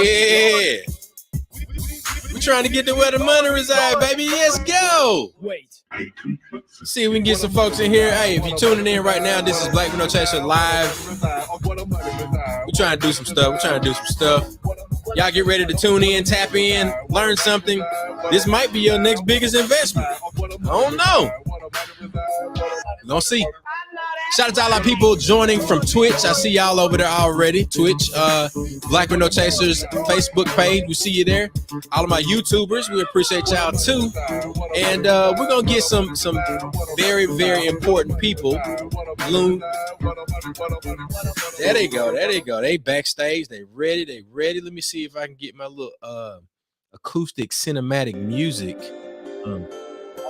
Yeah. We're trying to get to where the money resides, baby. Let's go. Wait. See if we can get some folks in here. Hey, if you're tuning in right now, this is Black Window Chaser Live. We're trying to do some stuff. Y'all get ready to tune in, tap in, learn something. This might be your next biggest investment. I don't know. We're gonna see. Shout out to all our people joining from Twitch. I see y'all over there already. Twitch, Black Window Chasers Facebook page. We see you there. All of my YouTubers, we appreciate y'all too. And we're gonna get some very, very important people. There they go. They backstage. They ready. Let me see if I can get my little acoustic cinematic music.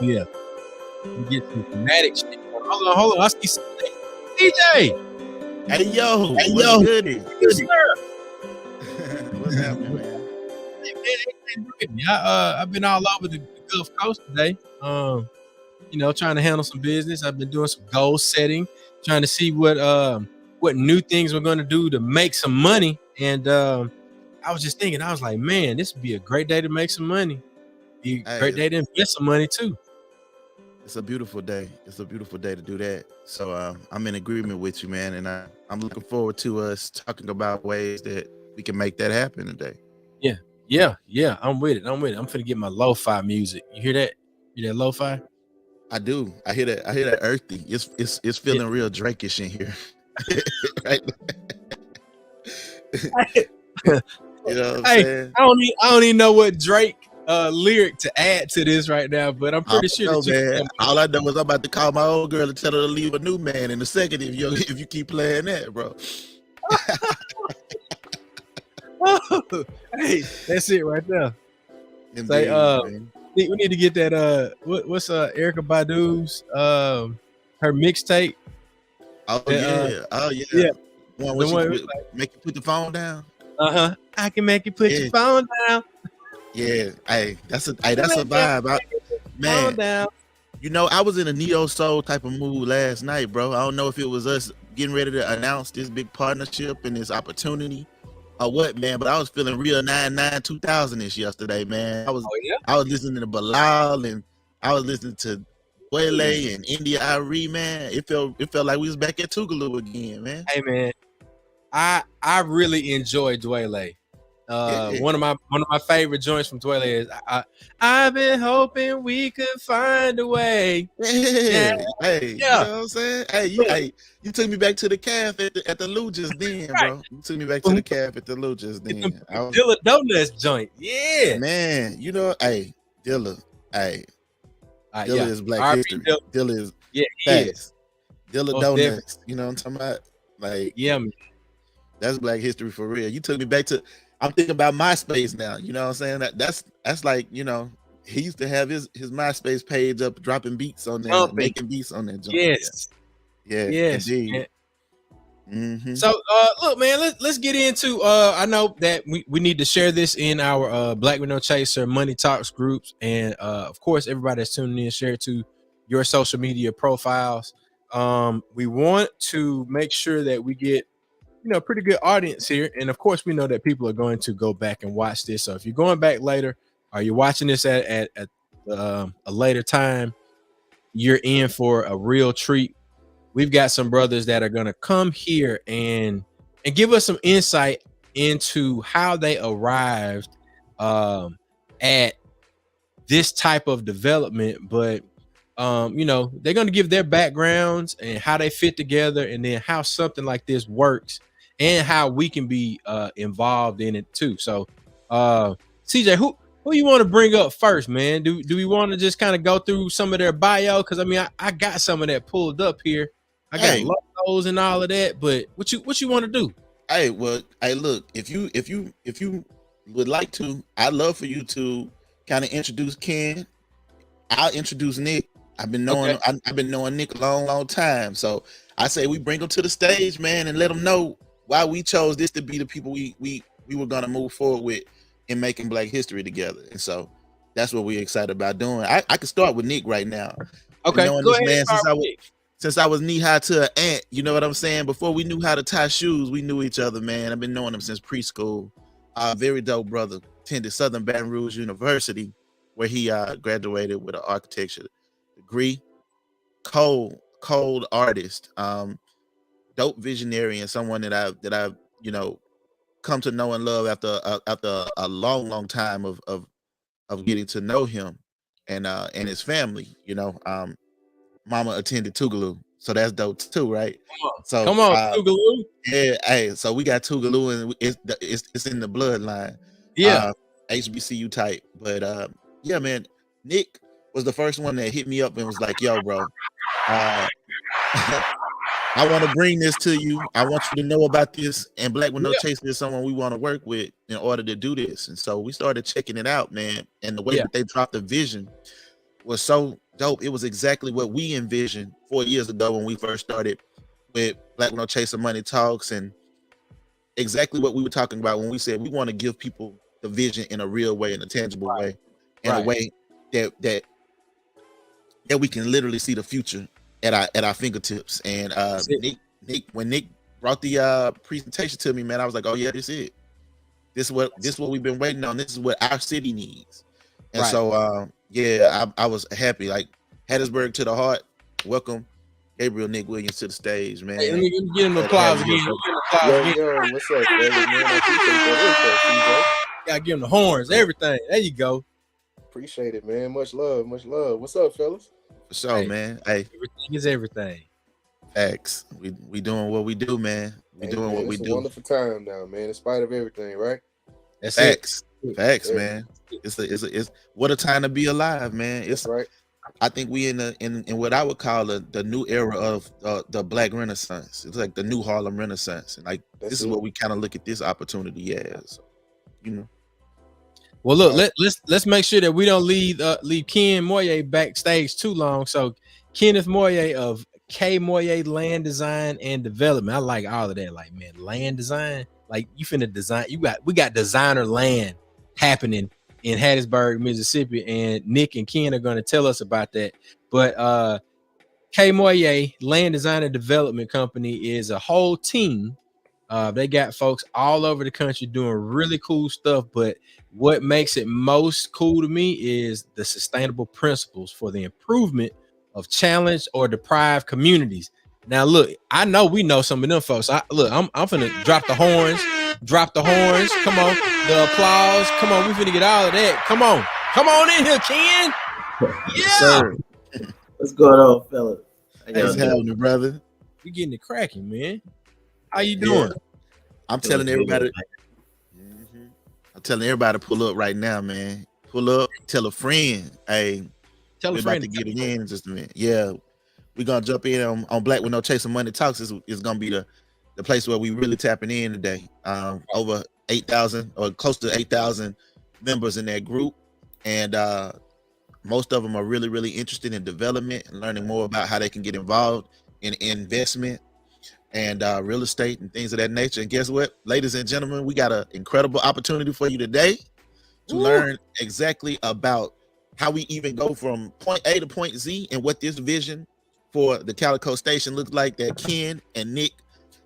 Yeah. Get some dramatic shit. Hold on. I see DJ. Hey yo. Goody. Yes, sir. What's happening, man? I've been all over the Gulf Coast today. Trying to handle some business. I've been doing some goal setting, trying to see what new things we're going to do to make some money. And I was just thinking, I was like, man, this would be a great day to make some money. Be a great day to invest some money too. It's a beautiful day. It's a beautiful day to do that. So I'm in agreement with you, man. And I'm looking forward to us talking about ways that we can make that happen today. Yeah. I'm with it. I'm finna get my lo-fi music. You hear that? You hear that lo-fi? I do. I hear that earthy. It's feeling real Drake-ish in here. Right? You know what I'm saying? I don't even know what Drake lyric to add to this right now, but I'm pretty sure man. All I know is I'm about to call my old girl and tell her to leave a new man in a second if you keep playing that, bro. Hey, that's it right there. Indeed, we need to get that what's Erykah Badu's her mixtape. Oh yeah. One make you put the phone down. I can make you put your phone down. Yeah, that's a vibe. Man, I was in a neo soul type of mood last night, bro. I don't know if it was us getting ready to announce this big partnership and this opportunity or what, man, but I was feeling real 2000-ish yesterday, man. I was listening to Bilal and I was listening to Moye and India Ari, man. It felt like we was back at Tougaloo again, man. Hey, man, I really enjoy Dwele. One of my favorite joints from Dwele is I've been hoping we could find a way. Yeah. Hey, you know what I'm saying? Hey, you took me back to the calf at the Lou just then, bro. You took me back to the calf at the Lou just then. Dilla Donuts joint. Yeah. Man, Dilla. Dilla is Black history. Dilla is fast. Dilla Donuts. Different. You know what I'm talking about? Like, yeah, man. That's Black history for real. You took me back to I'm thinking about MySpace now. You know what I'm saying? That's like, he used to have his MySpace page up dropping beats on there, making beats on that joint. Yes. Yes, indeed. Mm-hmm. So look, man, let's get into I know that we need to share this in our Black Window Chaser Money Talks groups, and of course everybody that's tuning in, share it to your social media profiles. We want to make sure that we get pretty good audience here, and of course we know that people are going to go back and watch this. So if you're going back later or you're watching this at a later time, you're in for a real treat. We've got some brothers that are going to come here and give us some insight into how they arrived at this type of development, but they're going to give their backgrounds and how they fit together, and then how something like this works and how we can be involved in it too. So CJ, who you want to bring up first, man? Do we want to just kind of go through some of their bio? Because I got some of that pulled up here. I got logos and all of that, but what you want to do? Look, if you would like to, I'd love for you to kind of introduce Ken. I'll introduce Nick. I've been knowing Nick a long time. So I say we bring him to the stage, man, and let them know why we chose this to be the people we were gonna move forward with in making Black history together. And so that's what we're excited about doing. I can start with Nick right now. Okay, knowing go this ahead. Man since I was knee high to an ant, you know what I'm saying? Before we knew how to tie shoes, we knew each other, man. I've been knowing him since preschool. very dope brother. Attended Southern Baton Rouge University, where he graduated with an architecture degree. Cold artist, dope visionary, and someone that I come to know and love after a long time of getting to know him and his family. Mama attended Tougaloo, so that's dope too, right? So come on, Tougaloo. Yeah, hey, so we got Tougaloo, and it's in the bloodline. Yeah, HBCU type, but yeah, man, Nick was the first one that hit me up and was like, "Yo, bro, I want to bring this to you. I want you to know about this." And Black with No Chaser is someone we want to work with in order to do this. And so we started checking it out, man. And the way that they dropped the vision was so dope. It was exactly what we envisioned 4 years ago when we first started with Black with No Chaser Money Talks, and exactly what we were talking about when we said we want to give people the vision in a real way, in a tangible way, in a way that we can literally see the future at our fingertips. And Nick, when Nick brought the presentation to me, man, I was like, oh yeah, this is it. This is what we've been waiting on. This is what our city needs. And so I was happy. Like, Hattiesburg to the heart. Welcome Gabriel Nick Williams to the stage, man. Hey, let me give him applause again. Yo, what's up, fellas, man? I appreciate that info, CJ. Gotta give him the horns, everything. There you go. Appreciate it, man. Much love, much love. What's up, fellas? For sure, man. Hey, everything is everything. Facts. We doing what we do, man. We doing what we do. It's a wonderful time now, man. In spite of everything, right? That's facts. Facts, man. It's what a time to be alive, man. It's right. I think we in what I would call the new era of the Black Renaissance. It's like the new Harlem Renaissance, and like this is what we kind of look at this opportunity as, Well, look, let's make sure that we don't leave Ken Moye backstage too long. So, Kenneth Moye of K Moye Land Design and Development. I like all of that. Like, man, land design. Like, you finna design. We got designer land happening in Hattiesburg, Mississippi, and Nick and Ken are going to tell us about that. But K Moye Land Design and Development Company is a whole team. They got folks all over the country doing really cool stuff. But what makes it most cool to me is the sustainable principles for the improvement of challenged or deprived communities. Now, look, I know we know some of them folks. I'm finna drop the horns. Come on, the applause. Come on, we finna get all of that. Come on in here, Ken. Yeah. What's going on, fella? Thanks for having me, brother. We getting it cracking, man. How you doing? I'm telling everybody. I'm telling everybody to pull up right now, man. Pull up. Tell a friend. Hey, tell a friend to get it in just a minute. Yeah, we're gonna jump in on Black with No Chasing Money Talks. Is gonna be the place where we really tapping in today. Over 8,000 or close to 8,000 members in that group, and most of them are really, really interested in development and learning more about how they can get involved in investment and real estate and things of that nature. And guess what, ladies and gentlemen, we got an incredible opportunity for you today to learn exactly about how we even go from point A to point Z and what this vision for the Calico station looks like that Ken and Nick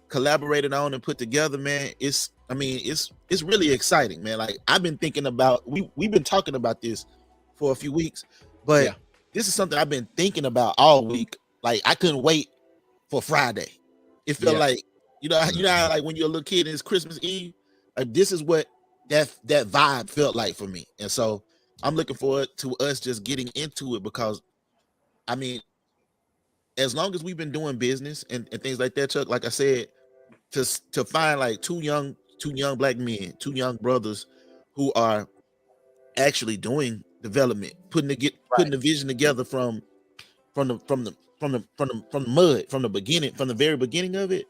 collaborated on and put together, man. It's really exciting, man. Like, I've been thinking about, we've been talking about this for a few weeks, but this is something I've been thinking about all week. Like, I couldn't wait for Friday. It felt like, you know how, like, when you're a little kid and it's Christmas Eve, like, this is what that vibe felt like for me. And so I'm looking forward to us just getting into it, because I mean, as long as we've been doing business and things like that, Chuck, like I said, to find like two young Black men, two young brothers who are actually doing development, putting the vision together from the mud, from the very beginning of it.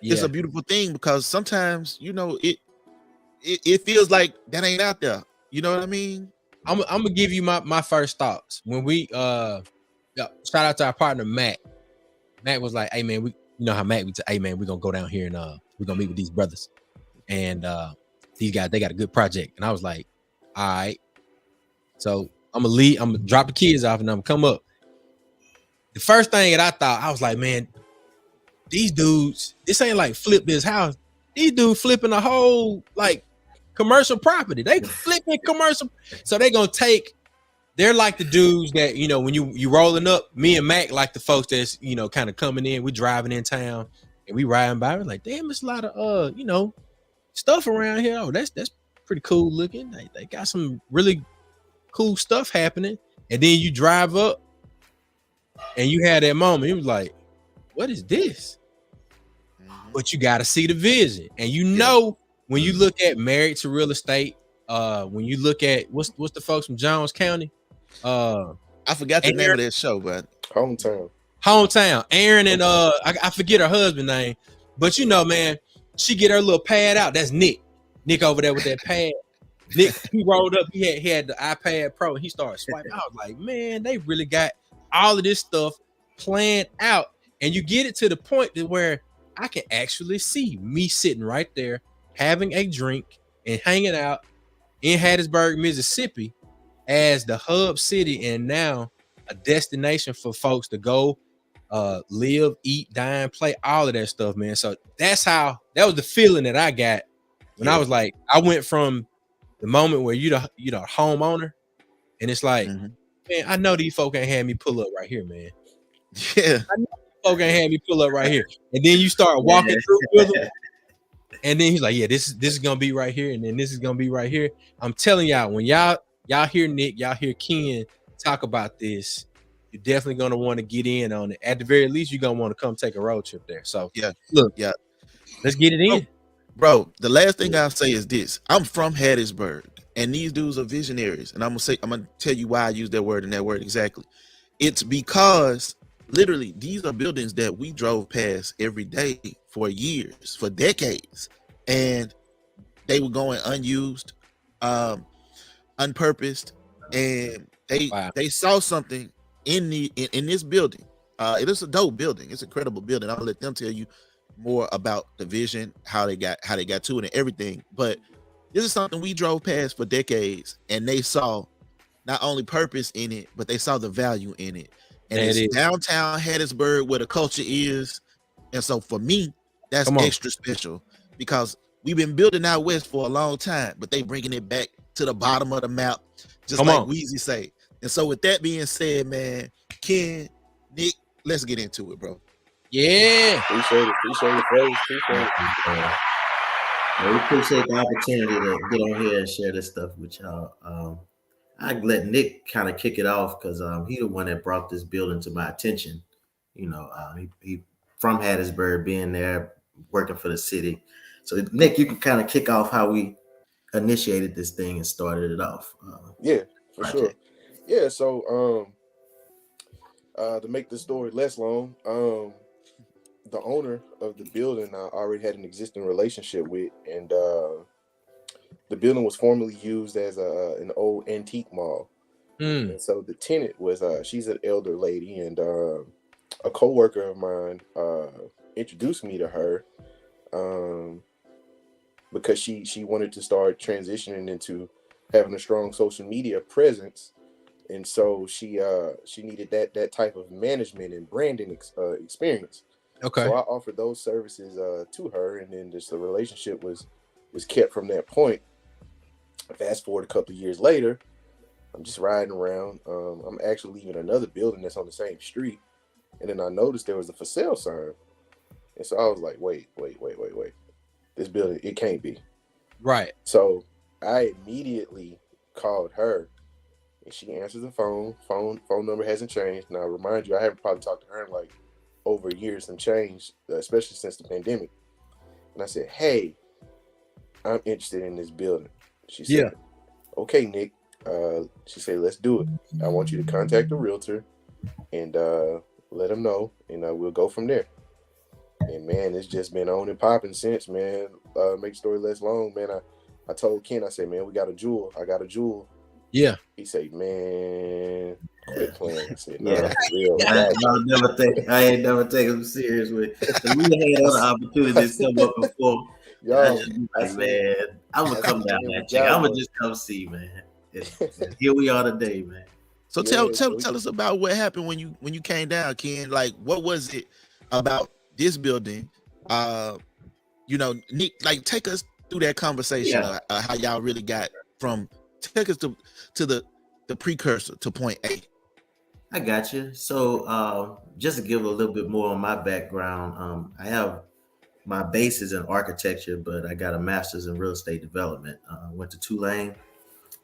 It's a beautiful thing, because sometimes, it feels like that ain't out there. You know what I mean? I'm gonna give you my first thoughts when we shout out to our partner Matt. Matt was like, "Hey man, how Matt would say, hey man, we're gonna go down here and we're gonna meet with these brothers, and these guys, they got a good project." And I was like, "All right." So I'm gonna drop the kids off and I'm gonna come up. The first thing that I thought, I was like, man, these dudes, this ain't like flip this house. These dudes flipping a whole like commercial property. They flipping commercial. So they gonna take. They're like the dudes that, you know, when you rolling up. Me and Mac like the folks that's, you know, kind of coming in. We driving in town and we riding by. We're like, damn, it's a lot of you know, stuff around here. Oh, that's pretty cool looking. They got some really cool stuff happening. And then you drive up and you had that moment. You was like, what is this? But you got to see the vision. And you know, when you look at Married to Real Estate, when you look at what's the folks from Jones County, I forgot the name of that show, but Hometown. Aaron and I forget her husband's name, but you know, man, she get her little pad out. That's Nick over there with that pad. Nick, he rolled up. He had the iPad Pro, and he started swiping. I was like, man, they really got all of this stuff planned out, and you get it to the point that where I can actually see me sitting right there having a drink and hanging out in Hattiesburg, Mississippi, as the hub city, and now a destination for folks to go live, eat, dine, play, all of that stuff, man. So that was the feeling that I got when I was like, I went from the moment where you the homeowner, and it's like, man, I know these folk ain't had me pull up right here, man. Yeah, I know these folk ain't had me pull up right here, and then you start walking through with them, and then he's like, yeah, this is gonna be right here, and then this is gonna be right here. I'm telling y'all, when y'all hear Nick, y'all hear Ken talk about this, you're definitely gonna want to get in on it. At the very least, you're gonna want to come take a road trip there. So let's get it in. Bro, the last thing I'll say is this. I'm from Hattiesburg, and these dudes are visionaries. And I'm gonna tell you why I use that word and that word exactly. It's because literally these are buildings that we drove past every day for years, for decades, and they were going unused, unpurposed, and they saw something in this building. It is a dope building. It's an incredible building. I'll let them tell you more about the vision, how they got to it and everything. But this is something we drove past for decades, and they saw not only purpose in it, but they saw the value in it. And it's downtown Hattiesburg where the culture is. And so for me, that's extra special, because we've been building out west for a long time, but they bringing it back to the bottom of the map, just like Weezy say. And so with that being said, man, Ken, Nick, let's get into it, bro. Yeah. Appreciate it, fellas. We appreciate the opportunity to get on here and share this stuff with y'all. I let Nick kind of kick it off, because he the one that brought this building to my attention. You know, he from Hattiesburg, being there, working for the city. So Nick, you can kind of kick off how we initiated this thing and started it off. For sure. Yeah, so to make the story less long, the owner of the building I already had an existing relationship with, and the building was formerly used as an old antique mall. And so the tenant was she's an elder lady, and a coworker of mine introduced me to her because she wanted to start transitioning into having a strong social media presence. And so she needed that type of management and branding experience. Okay. So I offered those services to her, and then just the relationship was kept from that point. Fast forward a couple of years later, I'm just riding around. I'm actually leaving another building that's on the same street, and then I noticed there was a for sale sign. And so I was like, wait. This building, it can't be. Right. So I immediately called her, and she answers the phone. Phone number hasn't changed. Now, remind you, I haven't probably talked to her in like over years and changed, especially since the pandemic. And I said, hey, I'm interested in this building. She said, okay, Nick. She said, let's do it. I want you to contact the realtor and let him know, and we'll go from there. And man, it's just been on and popping since, man. Make the story less long, man. I told Ken, I said, man, I got a jewel. Yeah. He said, man, quit playing. I said, no, Yeah. that's real. I ain't never take him serious with it. So we had other opportunities come up before. Yo, like, man, I'm gonna come down that check. I'm gonna just come see, man. And here we are today, man. So tell us about what happened when you came down, Ken. Like, what was it about this building? Nick, like, take us through that conversation, how y'all really got from, take us to the precursor to point A. I got you. So just to give a little bit more on my background, I have my base is in architecture, but I got a master's in real estate development. Went to Tulane,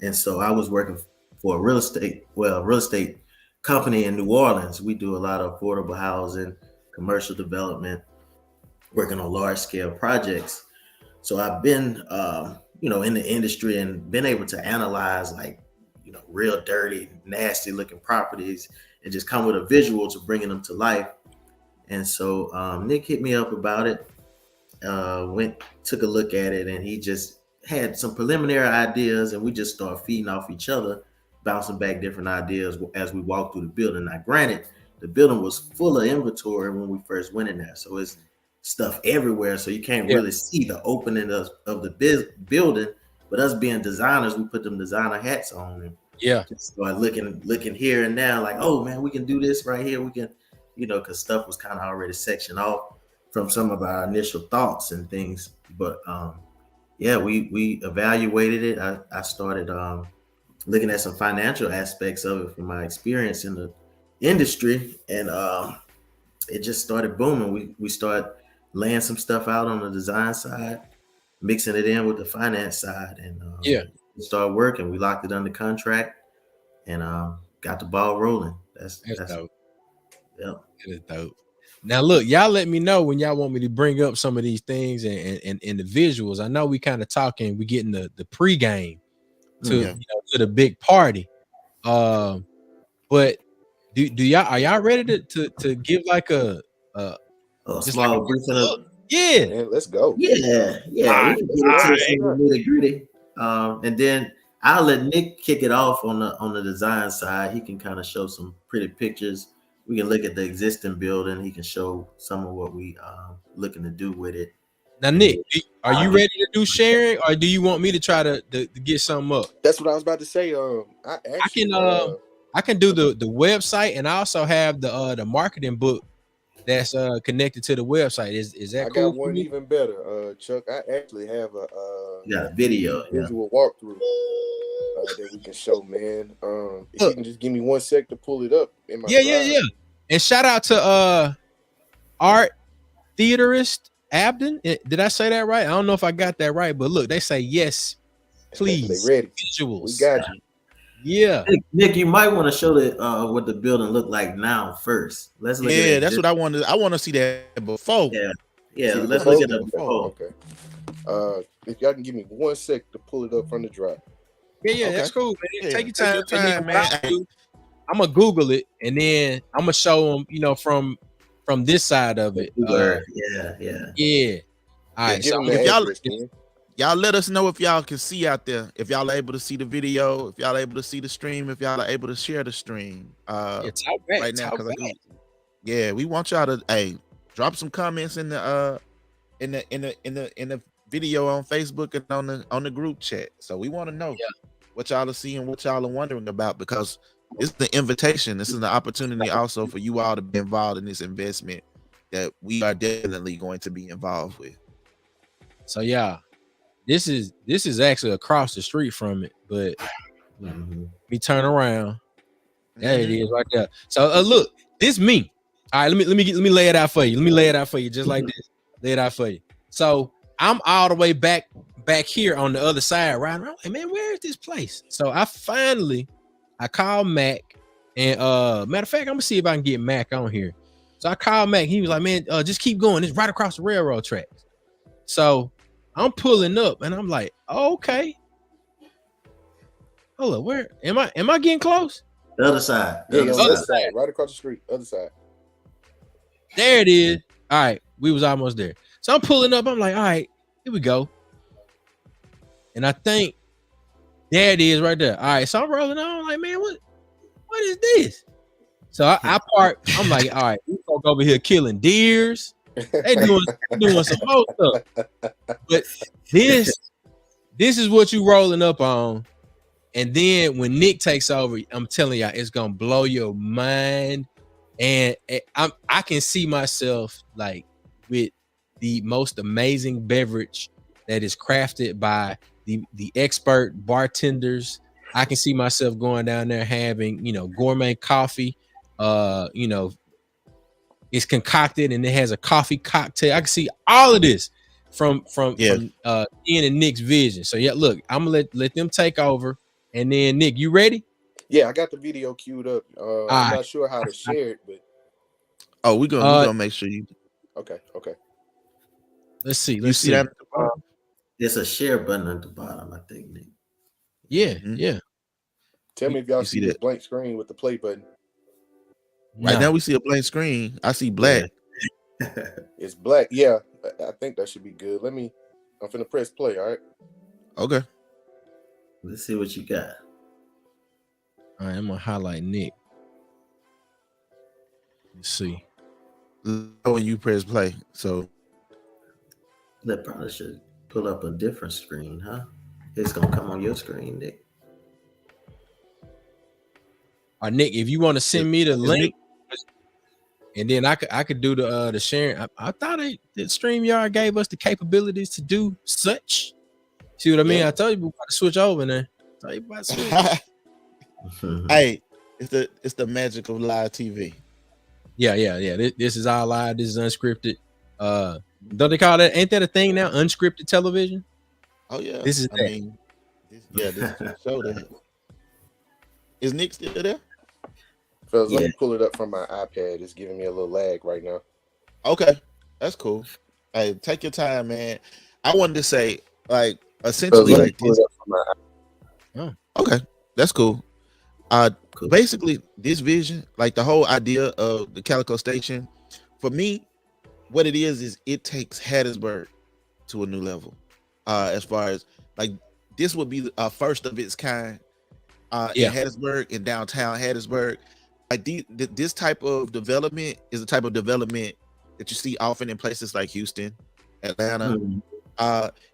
and so I was working for a real estate company in New Orleans. We do a lot of affordable housing, commercial development, working on large scale projects. So I've been, in the industry and been able to analyze real dirty, nasty looking properties and just come with a visual to bringing them to life. And so Nick hit me up about it, took a look at it, and he just had some preliminary ideas, and we just started feeding off each other, bouncing back different ideas as we walked through the building. Now, granted, the building was full of inventory when we first went in there, so it's stuff everywhere, so you can't really see the opening of the building. But us being designers, we put them designer hats on and just started looking here and there, like, oh man, we can do this right here. We can, because stuff was kind of already sectioned off from some of our initial thoughts and things. But we evaluated it. I started looking at some financial aspects of it from my experience in the industry, and it just started booming. We started laying some stuff out on the design side, mixing it in with the finance side, and we started working. We locked it under contract and got the ball rolling. That's dope. Yeah, it is dope. Now look, y'all let me know when y'all want me to bring up some of these things and the visuals. I know we kind of talking, we getting the pregame to to the big party. But are y'all ready to give like a small briefing? Yeah, man, let's go. Yeah. We can get into the nitty-gritty. And then I'll let Nick kick it off on the design side. He can kind of show some pretty pictures. We can look at the existing building. He can show some of what we looking to do with it. Now, Nick, are you ready to do sharing, or do you want me to try to get something up? That's what I was about to say. I can do the website, and I also have the marketing book that's connected to the website. Is that cool? I got one even better, Chuck. I actually have a video visual walkthrough that we can show, man. If you can just give me 1 sec to pull it up in my drive. And shout out to Art Theaterist Abden. Did I say that right? I don't know if I got that right, but look, they say yes, please. They ready. Visuals. We got you. Yeah, Nick, you might want to show what the building looked like now first. Let's look at it. That's what I wanted. I want to see that before. Let's look at it before. Okay. If y'all can give me 1 sec to pull it up from the drive. Okay. That's cool, man. Take your time, man. I'm gonna Google it, and then I'm gonna show them, from this side of it. Yeah. All right. So if y'all let us know if y'all can see out there, if y'all are able to see the video, if y'all are able to see the stream, if y'all are able to share the stream. Right now, we want y'all to drop some comments in the video on Facebook and on the group chat. So we want to know what y'all are seeing, what y'all are wondering about, because it's the invitation. This is the opportunity also for you all to be involved in this investment that we are definitely going to be involved with. So this is actually across the street from it, but we turn around. There it is right there. So look, this me. All right, let me lay it out for you. Let me lay it out for you just like this. Lay it out for you. So I'm all the way back here on the other side, right around. Like, man, where is this place? So I called Mac, and matter of fact, I'm gonna see if I can get Mac on here. So I called Mac. He was like, man, just keep going. It's right across the railroad tracks. So I'm pulling up, and I'm like, oh, okay. Hold up, where am I getting close? The other side. Other side, right across the street. Other side. There it is. All right, we was almost there. So I'm pulling up. I'm like, all right, here we go. And I think there it is right there. All right, so I'm rolling on. I'm like, man, what is this? So I park. I'm like, all right, we folk over here killing deers. They doing some more stuff. But this is what you rolling up on. And then when Nick takes over, I'm telling y'all, it's gonna blow your mind. And I can see myself like with the most amazing beverage that is crafted by the expert bartenders. I can see myself going down there having, gourmet coffee. It's concocted and it has a coffee cocktail. I can see all of this from Ian and Nick's vision. So yeah, look, I'm gonna let them take over. And then Nick, you ready? Yeah, I got the video queued up. I'm not sure how to share it, but we're gonna make sure you. Okay. Let's see. You see that? There's a share button at the bottom, I think, Nick. Yeah, yeah. Tell me if y'all see this blank screen with the play button. Right now we see a blank screen. I see black. Yeah. It's black. Yeah, I think that should be good. I'm finna press play. All right. Okay. Let's see what you got. All right, I'm gonna highlight Nick. Let's see. When you press play, so that probably should pull up a different screen, huh? It's gonna come on your screen, Nick. All right, Nick, if you want to send me the link, and then I could do the sharing. I thought that StreamYard gave us the capabilities to do such. See what I mean? I told you we about to switch over now. Hey, it's the magic of live TV. Yeah. This is all live. This is unscripted. Don't they call that? Ain't that a thing now? Unscripted television. Oh yeah. This is. This is show that. Is Nick still there? Fellas, let me pull it up from my iPad. It's giving me a little lag right now. Okay, that's cool. Hey, take your time, man. I wanted to say, like, essentially, like this. Okay, that's cool. Basically, this vision, like the whole idea of the Calico Station, for me, what it is it takes Hattiesburg to a new level. As far as like, this would be a first of its kind in Hattiesburg, in downtown Hattiesburg. Like this type of development is the type of development that you see often in places like Houston, Atlanta.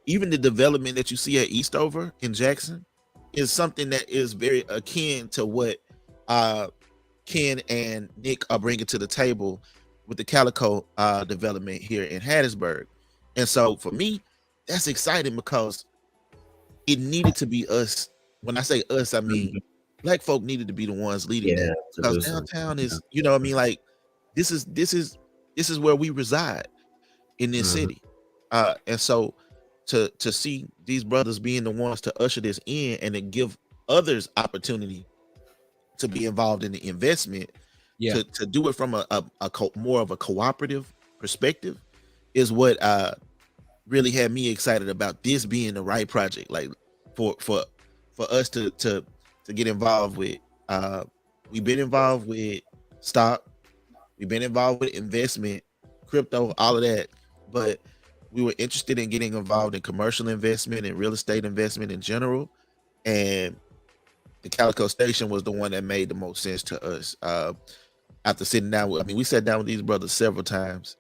Even the development that you see at Eastover in Jackson is something that is very akin to what Ken and Nick are bringing to the table with the Calico development here in Hattiesburg. And so for me, that's exciting because it needed to be us. When I say us, I mean Black folk needed to be the ones leading that, because downtown is, you know what I mean? Like this is where we reside in this city. And so to see these brothers being the ones to usher this in and to give others opportunity to be involved in the investment, to do it from a more of a cooperative perspective is what really had me excited about this being the right project. Like for us to get involved with. We've been involved with stock, we've been involved with investment, crypto, all of that, but we were interested in getting involved in commercial investment and real estate investment in general. And the Calico Station was the one that made the most sense to us. After sitting down with, we sat down with these brothers several times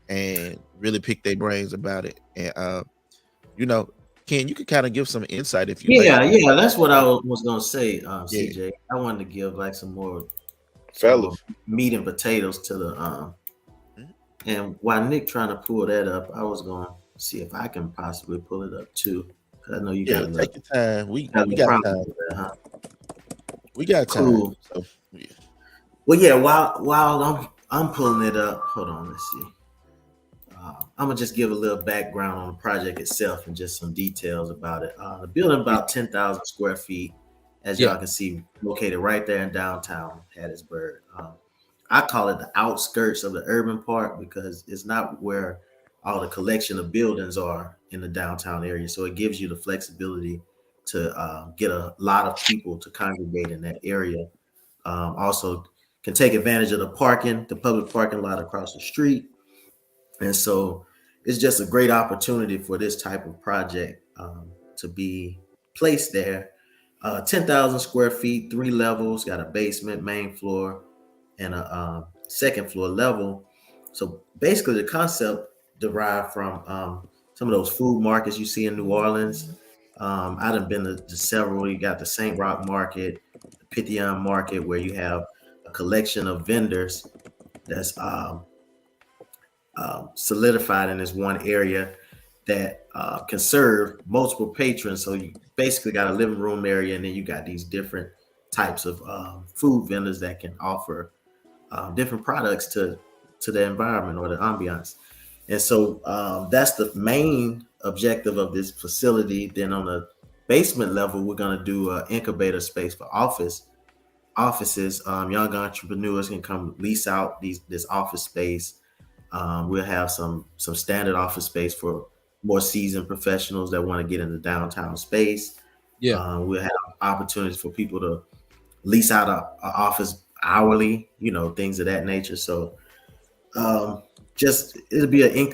and really picked their brains about it. And Ken, you could kind of give some insight if you like. Yeah, that's what I was gonna say, CJ. I wanted to give like some more meat and potatoes to the and while Nick trying to pull that up, I was gonna see if I can possibly pull it up too. I know you got take your time. We got time. We got time. Cool. So, well, yeah. While I'm pulling it up, hold on. Let's see. I'm gonna just give a little background on the project itself and just some details about it. The building about 10,000 square feet, as y'all can see, located right there in downtown Hattiesburg. I call it the outskirts of the urban part because it's not where all the collection of buildings are in the downtown area. So it gives you the flexibility to get a lot of people to congregate in that area. Also can take advantage of the public parking lot across the street. And so it's just a great opportunity for this type of project to be placed there. 10,000 square feet, 3 levels, got a basement, main floor, and a second floor level. So basically the concept derived from some of those food markets you see in New Orleans. I done been to several. You got the St. Roch Market, the Pythian Market, where you have a collection of vendors that's solidified in this one area. that can serve multiple patrons. So you basically got a living room area, and then you got these different types of food vendors that can offer different products to the environment or the ambiance. And so that's the main objective of this facility. Then on the basement level, we're going to do an incubator space for offices. Young entrepreneurs can come lease out this office space. We'll have some standard office space for more seasoned professionals that want to get into downtown space. Yeah. We'll have opportunities for people to lease out a office hourly, things of that nature. So just it'll be an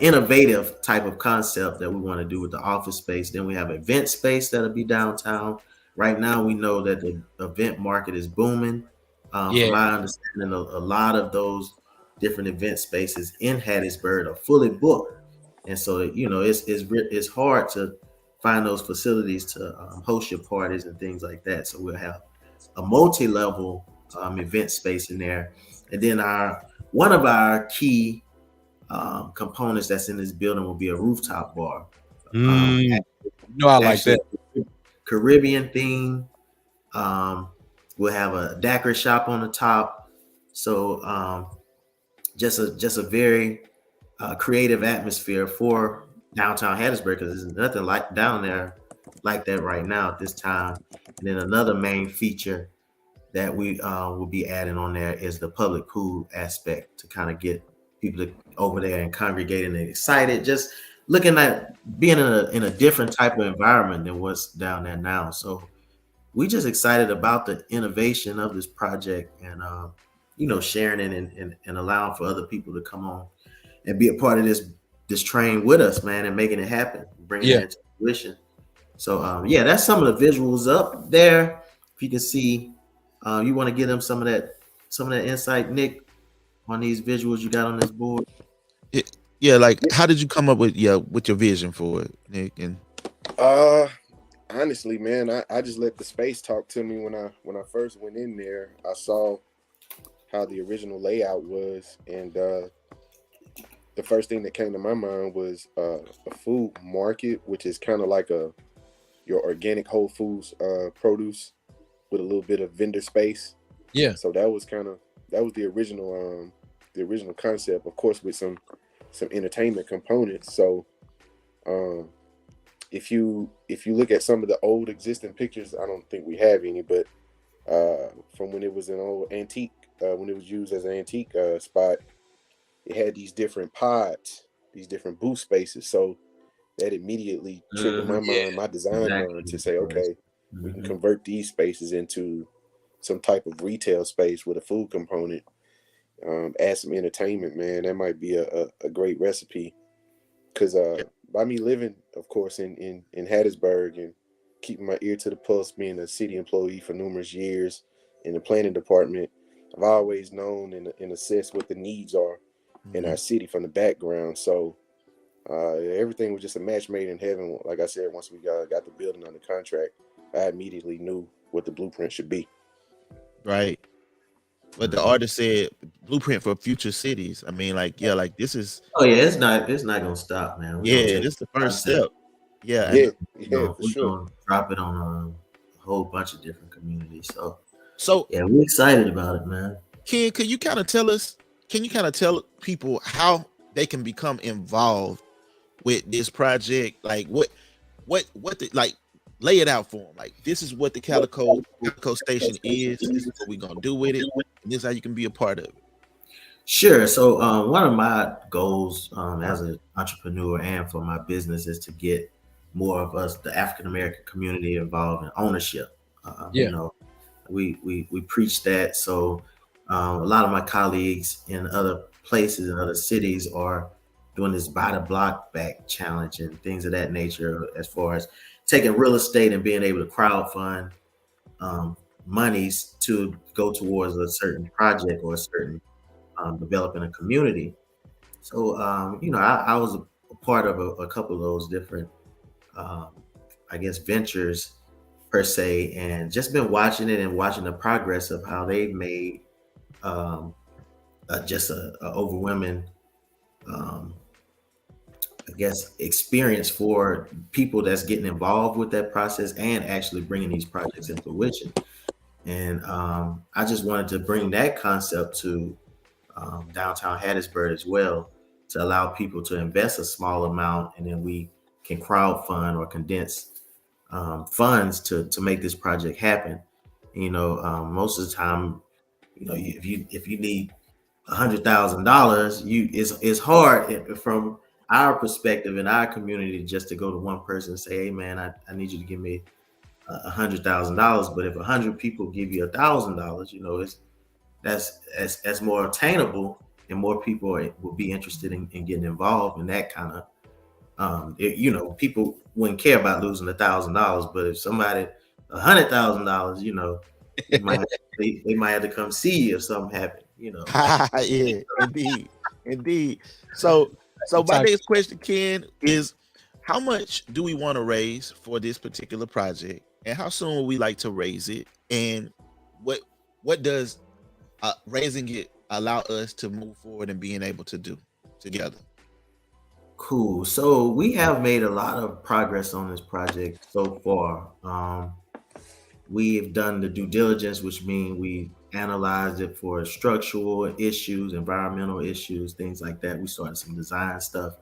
innovative type of concept that we want to do with the office space. Then we have event space that'll be downtown. Right now, we know that the event market is booming. From my understanding, a lot of those different event spaces in Hattiesburg are fully booked, and so it's hard to find those facilities to host your parties and things like that. So we'll have a multi-level event space in there, and then one of our key components that's in this building will be a rooftop bar. I like that. Caribbean theme. We'll have a daiquiri shop on the top. So just a very creative atmosphere for downtown Hattiesburg, because there's nothing like down there like that right now at this time. And then another main feature that we will be adding on there is the public pool aspect, to kind of get people over there and congregating and excited, just looking at being in a different type of environment than what's down there now. So we just excited about the innovation of this project, and sharing it and allowing for other people to come on and be a part of this train with us, man, and making it happen, bringing it into fruition. So that's some of the visuals up there. If you can see, you want to give them some of that insight, Nick, on these visuals you got on this board. Like, how did you come up with your vision for it, Nick? And honestly, man, I just let the space talk to me. When I first went in there, I saw how the original layout was, and the first thing that came to my mind was a food market, which is kind of like your organic Whole Foods produce with a little bit of vendor space. Yeah. So that was the original concept, of course, with some entertainment components. So if you look at some of the old existing pictures, I don't think we have any, but from when it was an old antique, when it was used as an antique spot, it had these different pods, these different booth spaces. So that immediately triggered my mind, my design mind, to say, okay, we can convert these spaces into some type of retail space with a food component. Add some entertainment, man. That might be a great recipe. Because by me living, of course, in Hattiesburg and keeping my ear to the pulse, being a city employee for numerous years in the planning department, I've always known and assessed what the needs are in our city from the background. So everything was just a match made in heaven. Like I said, once we got the building under contract, I immediately knew what the blueprint should be. Right. But the artist said blueprint for future cities. I mean, like this is. Oh yeah, it's not gonna stop, man. This is the first step. Yeah, for we're sure. gonna drop it on a whole bunch of different communities. So yeah, we're excited about it, man. Ken, can you kind of tell people how they can become involved with this project? Like what lay it out for them. Like, this is what the Calico Station is. This is what we're gonna do with it. And this is how you can be a part of it. Sure. So one of my goals as an entrepreneur and for my business is to get more of us, the African American community, involved in ownership. We preach that. So a lot of my colleagues in other places and other cities are doing this buy the block back challenge and things of that nature, as far as taking real estate and being able to crowdfund monies to go towards a certain project or a certain developing a community. So I was a part of a couple of those different ventures per se, and just been watching it and watching the progress of how they've made just a overwhelming guess, experience for people that's getting involved with that process and actually bringing these projects into fruition. And I just wanted to bring that concept to downtown Hattiesburg as well, to allow people to invest a small amount, and then we can crowdfund or condense funds to make this project happen. Most of the time, if you need $100,000, it's hard from our perspective in our community just to go to one person and say, hey man, I need you to give me $100,000. But if 100 people give you $1,000, that's more attainable, and more people will be interested in getting involved in that kind of people wouldn't care about losing $1,000, but if somebody $100,000, they might have to come see you if something happened. Yeah, indeed. So my next question, Ken, is how much do we want to raise for this particular project, and how soon would we like to raise it, and what does raising it allow us to move forward and being able to do together? Cool. So we have made a lot of progress on this project so far. We've done the due diligence, which means we analyzed it for structural issues, environmental issues, things like that. We started some design stuff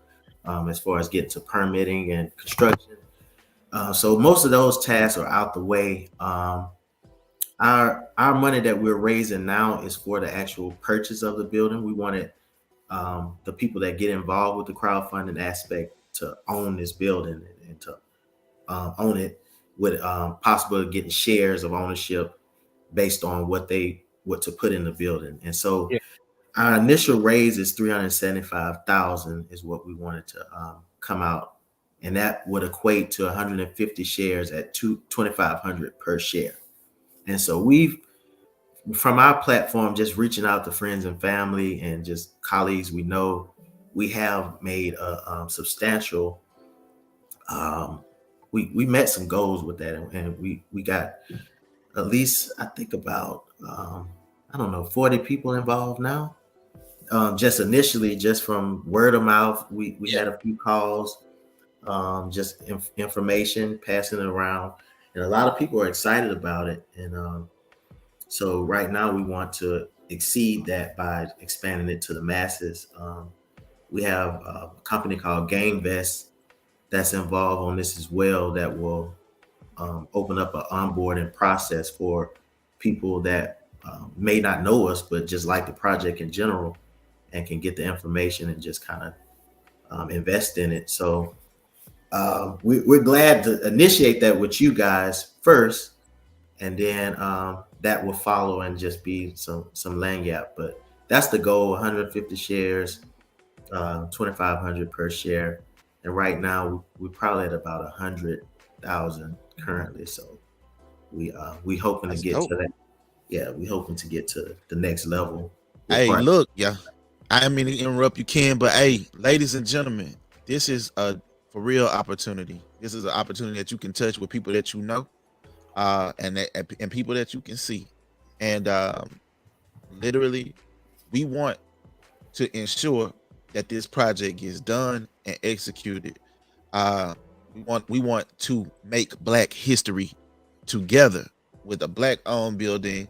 as far as getting to permitting and construction. So most of those tasks are out the way. Our money that we're raising now is for the actual purchase of the building. We wanted the people that get involved with the crowdfunding aspect to own this building and to own it with possible getting shares of ownership based on what to put in the building. And so our initial raise is $375,000 is what we wanted to come out, and that would equate to 150 shares at $2,500 per share. And so we've, from our platform, just reaching out to friends and family and just colleagues we know, we have made a substantial. We met some goals with that, and we got at least, I think, about 40 people involved now. Just initially, just from word of mouth, we had a few calls, just information passing it around, and a lot of people are excited about it. And so right now we want to exceed that by expanding it to the masses. We have a company called GameVest that's involved on this as well, that will open up an onboarding process for people that may not know us, but just like the project in general, and can get the information and just kind of invest in it. So we're glad to initiate that with you guys first, and then that will follow and just be some lanyard. But that's the goal: 150 shares, 2,500 per share. And right now we're probably at about 100,000 currently. So we hoping to get to that. Yeah, we hoping to get to the next level. Hey, look, I mean to interrupt you, Ken, but hey, ladies and gentlemen, this is a for real opportunity. This is an opportunity that you can touch with people that you know, and people that you can see. And literally, we want to ensure that this project gets done and executed. We want to make Black history together with a Black-owned building,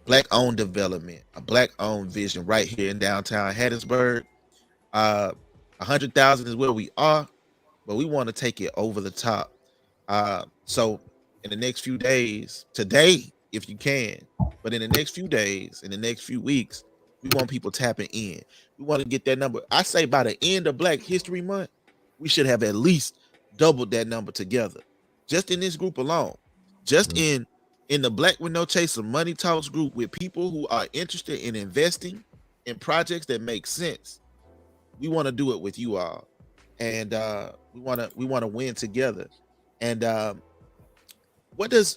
Black-owned development, a Black-owned vision right here in downtown Hattiesburg. 100,000 is where we are, but we want to take it over the top. So in the next few days, today, if you can, but in the next few days, in the next few weeks, we want people tapping in. We want to get that number. I say by the end of Black History Month, we should have at least doubled that number together, just in this group alone, just in the Black with No Chaser Money Talks group, with people who are interested in investing in projects that make sense. We want to do it with you all, and we want to win together. And what does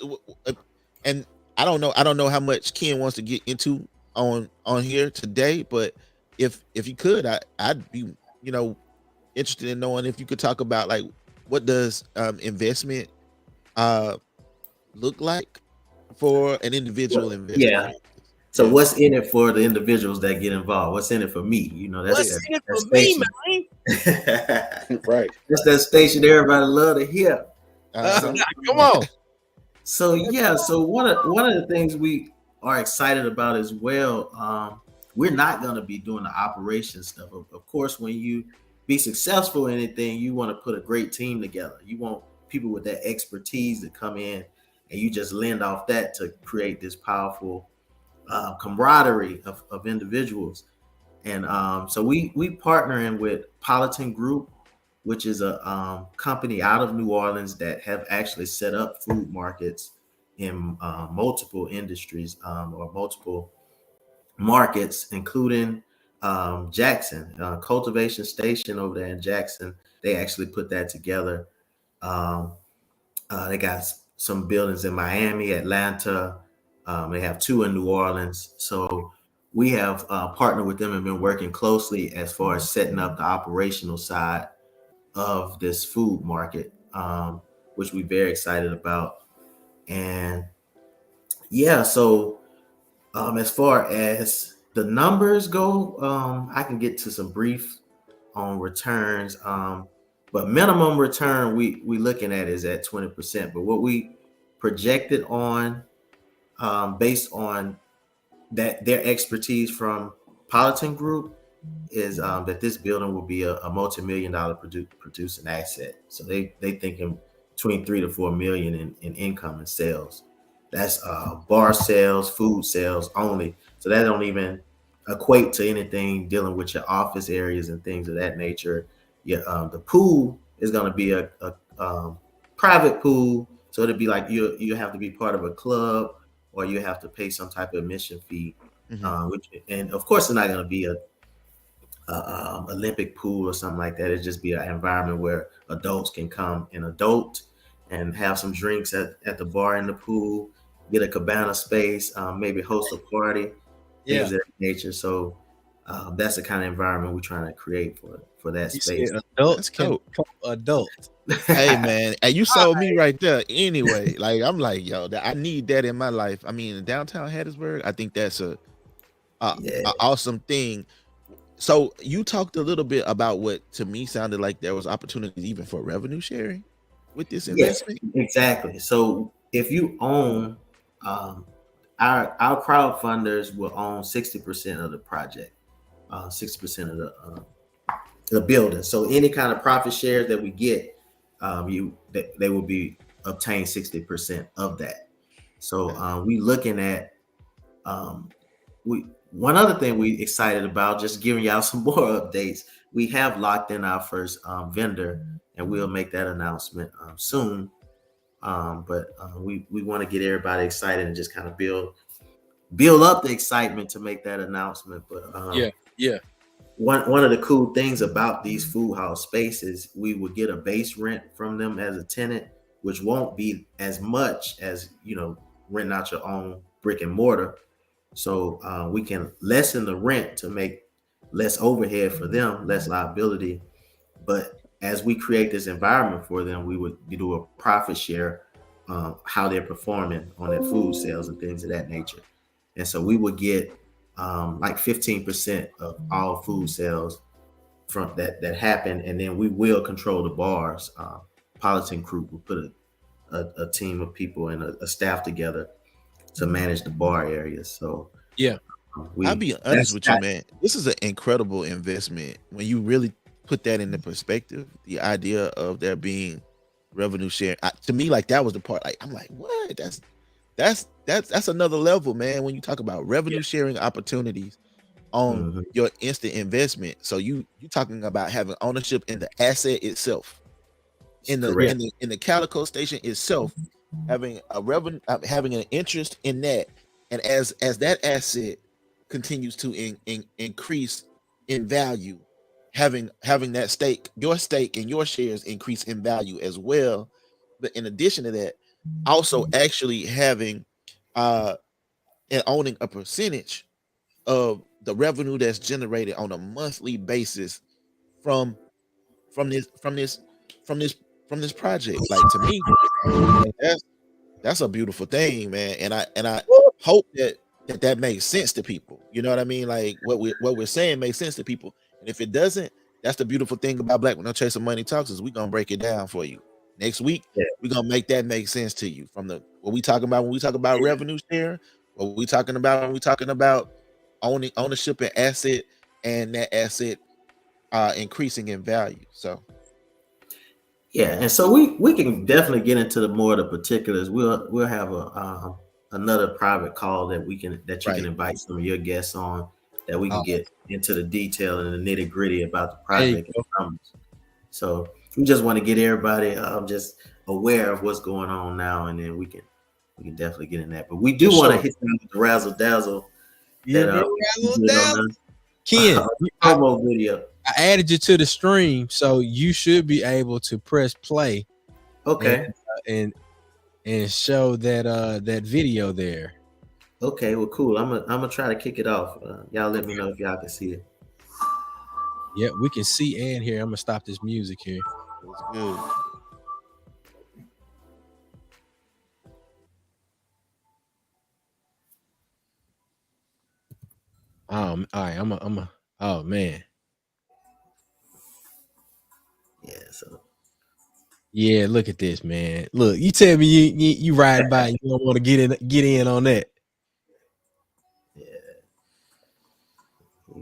and I don't know how much Ken wants to get into on here today, but if you could, I'd be interested in knowing if you could talk about, like, what does investment look like for an individual investor? Yeah. So what's in it for the individuals that get involved? What's in it for me? What's in it for me, man? Right. It's that station everybody love to hear. Come on. So yeah, so one of the things we are excited about as well, we're not going to be doing the operation stuff. Of course, when you be successful in anything, you want to put a great team together. You want people with that expertise to come in, and you just lend off that to create this powerful camaraderie of individuals. And so we partnering with Politan Group, which is a company out of New Orleans that have actually set up food markets in multiple industries or multiple markets, including Jackson, Cultivation Station over there in Jackson. They actually put that together. They got some buildings in Miami, Atlanta. They have 2 in New Orleans. So we have partnered with them and been working closely as far as setting up the operational side of this food market, which we're very excited about. And yeah, so as far as the numbers go, I can get to some brief on returns. But minimum return we looking at is at 20%. But what we projected on, based on that their expertise from Politan Group, is that this building will be a multi-million-dollar producing asset. So they thinking between 3 to 4 million in income and sales. That's bar sales, food sales only. So that don't even equate to anything dealing with your office areas and things of that nature. Yeah, the pool is going to be a private pool, so it'll be like you have to be part of a club, or you have to pay some type of admission fee. And of course, it's not going to be a Olympic pool or something like that. It'd just be an environment where adults can come and adult and have some drinks at the bar in the pool, get a cabana space, maybe host a party, things of that nature. So that's the kind of environment we're trying to create for that space. Adults can adult. Hey man, and you sold me right there. Anyway, like I'm like, yo, I need that in my life. I mean, in downtown Hattiesburg, I think that's a awesome thing. So you talked a little bit about what to me sounded like there was opportunities even for revenue sharing with this investment. Yes, exactly. So if you own, our crowdfunders will own 60% of the project, 60% of the building. So any kind of profit shares that we get, they will be obtained 60% of that. So we looking at one other thing we excited about, just giving y'all some more updates. We have locked in our first vendor, and we'll make that announcement soon. But we want to get everybody excited and just kind of build up the excitement to make that announcement. But one of the cool things about these food house spaces, we will get a base rent from them as a tenant, which won't be as much as renting out your own brick and mortar. So we can lessen the rent to make less overhead for them, less liability. But as we create this environment for them, we would do a profit share, how they're performing on their food sales and things of that nature. And so we would get like 15% of all food sales from that happen, and then we will control the bars. Politan Group will put a team of people and a staff together to manage the bar areas. So I'll be honest with you, man. This is an incredible investment when you really put that into perspective. The idea of there being revenue sharing, to me, like that was the part. Like I'm like, what? That's another level, man. When you talk about revenue sharing opportunities on your instant investment, so you talking about having ownership in the asset itself, in the Calico station itself, having a revenue, having an interest in that, and as that asset continues to increase in value, having that stake, your stake and your shares increase in value as well. But in addition to that, also actually having and owning a percentage of the revenue that's generated on a monthly basis from this project. Like to me, that's a beautiful thing, man. And I hope that makes sense to people. You know what I mean? Like what we're saying makes sense to people. And if it doesn't, that's the beautiful thing about Black with No Chaser Money Talks is we gonna break it down for you. Next week, we're gonna make that make sense to you from the what we talking about when we talk about revenue share, what we talking about when we talking about ownership and asset, and that asset increasing in value. So yeah, and so we can definitely get into the more of the particulars. We'll have a another private call that you can invite some of your guests on, that we can get into the detail and the nitty gritty about the project and the numbers. So we just want to get everybody just aware of what's going on now, and then we can definitely get in that. But we do want to hit them with the razzle dazzle. Ken, promo video. I added you to the stream, so you should be able to press play. Okay. And show that video there. Okay, well, cool. I'm gonna try to kick it off. Y'all let me know if y'all can see it. Yeah, we can see and hear. I'm gonna stop this music here. That's good. All right. Oh man. Yeah. So. Yeah, look at this, man. Look, you tell me you ride by, you don't want to get in on that. Yeah.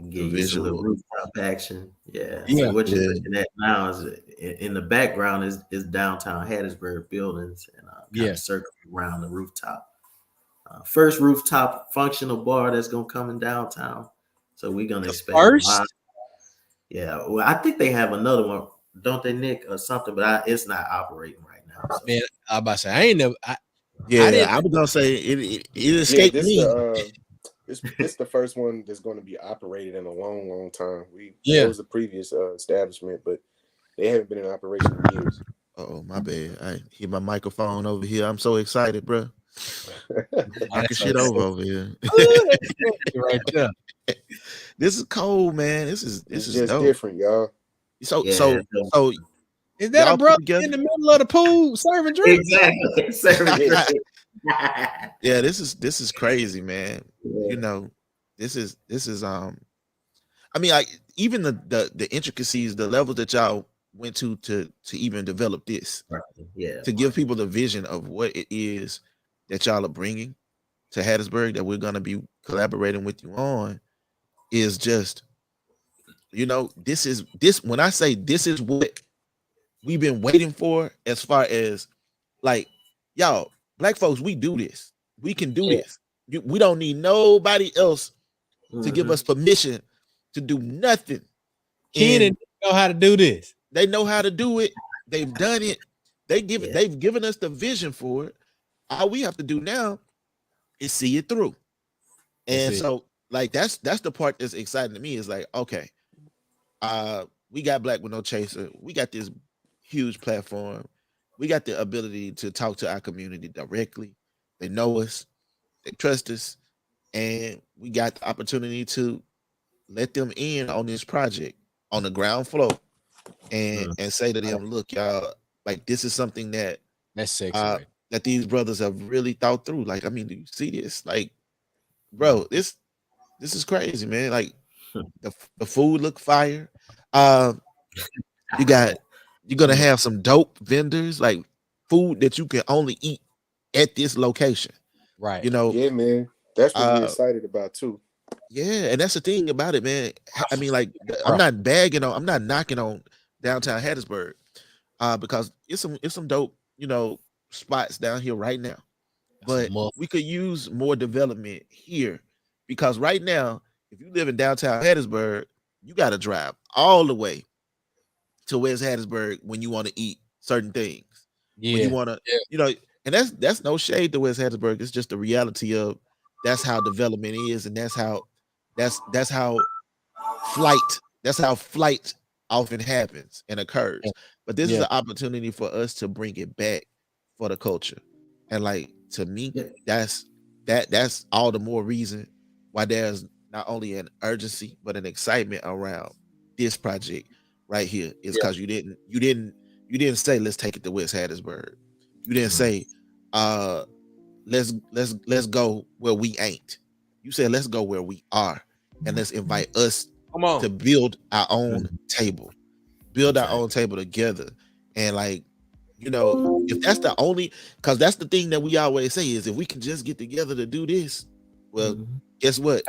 Get you some rooftop action. Yeah. Yeah. So what you're looking at now is in the background is downtown Hattiesburg buildings and circling around the rooftop. First rooftop functional bar that's gonna come in downtown. So we're gonna expect first. Yeah. Well, I think they have another one, don't they, Nick, or something? But it's not operating right now. So. Man, I about to say I ain't never. I was gonna say it escaped me. It's the first one that's going to be operated in a long time. It was the previous establishment, but they haven't been in operation in years. Oh, my bad. I hit my microphone over here. I'm so excited, bro. Knocking shit over here. Right there. This is cold, man. This is just dope. Different, y'all. So is that a brother in the middle of the pool serving drinks? Exactly. Serving drinks. Yeah, this is crazy, man. Yeah. You know, this is I mean, like even the intricacies, the levels that y'all went to even develop this. Right. Yeah. To give people the vision of what it is that y'all are bringing to Hattiesburg that we're gonna be collaborating with you on is just, you know, this when I say this is what we've been waiting for, as far as like, y'all, Black folks, we do this. We can do this. We don't need nobody else to give us permission to do nothing. Ken know how to do this. They know how to do it. They've done it. They've given us the vision for it. All we have to do now is see it through. And so, like, that's the part that's exciting to me, is like, okay, we got Black with No Chaser. We got this huge platform. We got the ability to talk to our community directly. They know us, they trust us, and we got the opportunity to let them in on this project on the ground floor and say to them, look, y'all, like, this is something that's sexy, right? That these brothers have really thought through. Like, I mean, do you see this? Like, bro, this is crazy, man. Like, the food look fire. You're gonna have some dope vendors, like food that you can only eat at this location. Right. You know, yeah, man. That's what we're excited about too. Yeah, and that's the thing about it, man. I mean, like, I'm not knocking on downtown Hattiesburg, because it's some dope, you know, spots down here right now. But we could use more development here, because right now, if you live in downtown Hattiesburg, you got to drive all the way to West Hattiesburg when you want to eat certain things. Yeah. When you want to, you know, and that's no shade to West Hattiesburg. It's just the reality of that's how development is, and that's how flight often happens and occurs. But this is an opportunity for us to bring it back for the culture. And like, to me, that's all the more reason why there's not only an urgency but an excitement around this project right here, is because you didn't say let's take it to West Hattiesburg. You didn't say let's go where we ain't. You said let's go where we are, and let's invite us to build our own table, build our own table together. And like, you know, if that's the only, because that's the thing that we always say is if we can just get together to do this, well, guess what?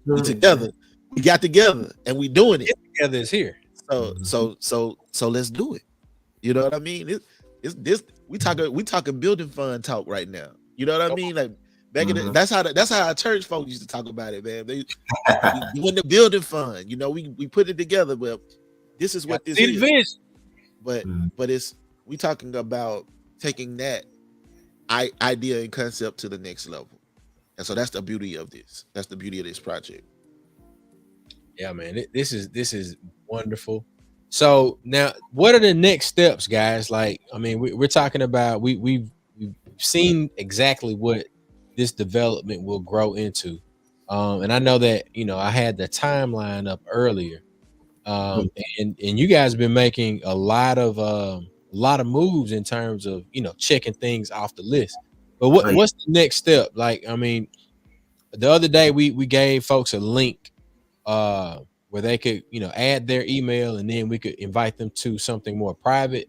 We together, we got together, and we doing it. Get together is here. So let's do it. You know what I mean? It's this we talking building fund talk right now. You know what I mean? Like back in the, that's how our church folks used to talk about it, man. They doing the building fund. You know, we put it together. Well, this is what this is. But it's we talking about taking that idea and concept to the next level. And so that's the beauty of this. That's the beauty of this project. Yeah, man. This is wonderful. So now, what are the next steps, guys? Like, I mean, we're talking about we've seen exactly what this development will grow into, and I know that I had the timeline up earlier, and you guys have been making a lot of moves in terms of checking things off the list. But what's the next step? Like, I mean, the other day we gave folks a link where they could add their email, and then we could invite them to something more private.